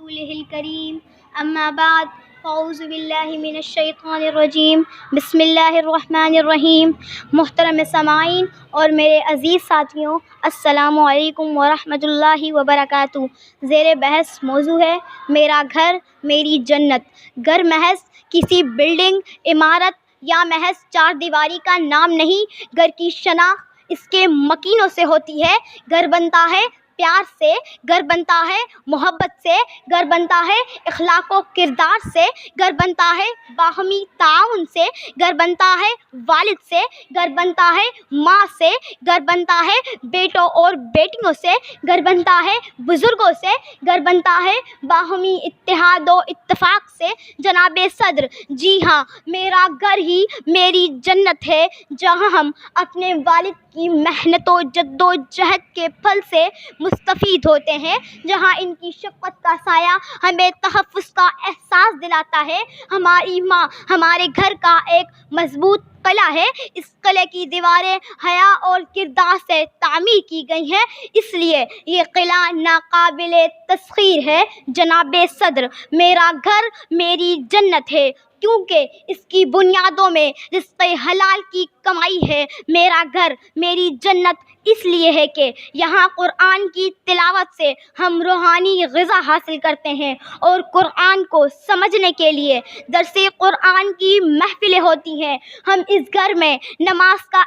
رسوله الكريم أما بعد فأعوذ باللہ من الشیطان الرجیم بسم اللہ الرحمن الرحیم۔ محترم سامعین اور میرے عزیز ساتھیوں، السلام علیکم ورحمۃ اللہ وبرکاتہ۔ زیر بحث موضوع ہے میرا گھر میری جنت۔ گھر محض کسی بلڈنگ، عمارت یا محض چار دیواری کا نام نہیں، گھر کی شناخت اس کے مکینوں سے ہوتی ہے۔ گھر بنتا ہے پیار سے، گھر بنتا ہے محبت سے، گھر بنتا ہے اخلاق و کردار سے، گھر بنتا ہے باہمی تعاون سے، گھر بنتا ہے والد سے، گھر بنتا ہے ماں سے، گھر بنتا ہے بیٹوں اور بیٹیوں سے، گھر بنتا ہے بزرگوں سے، گھر بنتا ہے باہمی اتحاد و اتفاق سے۔ جناب صدر، جی ہاں، میرا گھر ہی میری جنت ہے، جہاں ہم اپنے والد کی محنت و جد و جہد کے پھل سے مستفید ہوتے ہیں، جہاں ان کی شفقت کا سایہ ہمیں تحفظ کا احساس دلاتا ہے۔ ہماری ماں ہمارے گھر کا ایک مضبوط قلعہ ہے، اس قلعے کی دیواریں حیا اور کردار سے تعمیر کی گئی ہیں، اس لیے یہ قلعہ ناقابل تسخیر ہے۔ جناب صدر، میرا گھر میری جنت ہے کیونکہ اس کی بنیادوں میں رزق حلال کی کمائی ہے۔ میرا گھر میری جنت اس لیے ہے کہ یہاں قرآن کی تلاوت سے ہم روحانی غذا حاصل کرتے ہیں اور قرآن کو سمجھنے کے لیے درس قرآن کی محفلیں ہوتی ہیں۔ ہم اس گھر میں نماز کا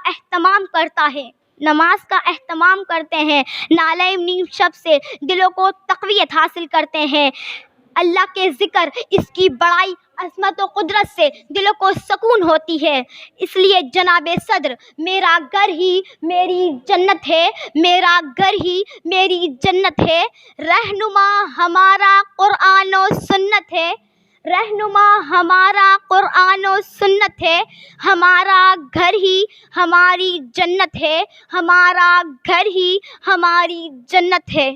اہتمام کرتے ہیں، نالہ نیم شب سے دلوں کو تقویت حاصل کرتے ہیں۔ اللہ کے ذکر، اس کی بڑائی، عظمت و قدرت سے دلوں کو سکون ہوتی ہے۔ اس لیے جناب صدر، میرا گھر ہی میری جنت ہے، میرا گھر ہی میری جنت ہے۔ رہنما ہمارا قرآن و سنت ہے، رہنما ہمارا قرآن و سنت ہے۔ ہمارا گھر ہی ہماری جنت ہے، ہمارا گھر ہی ہماری جنت ہے۔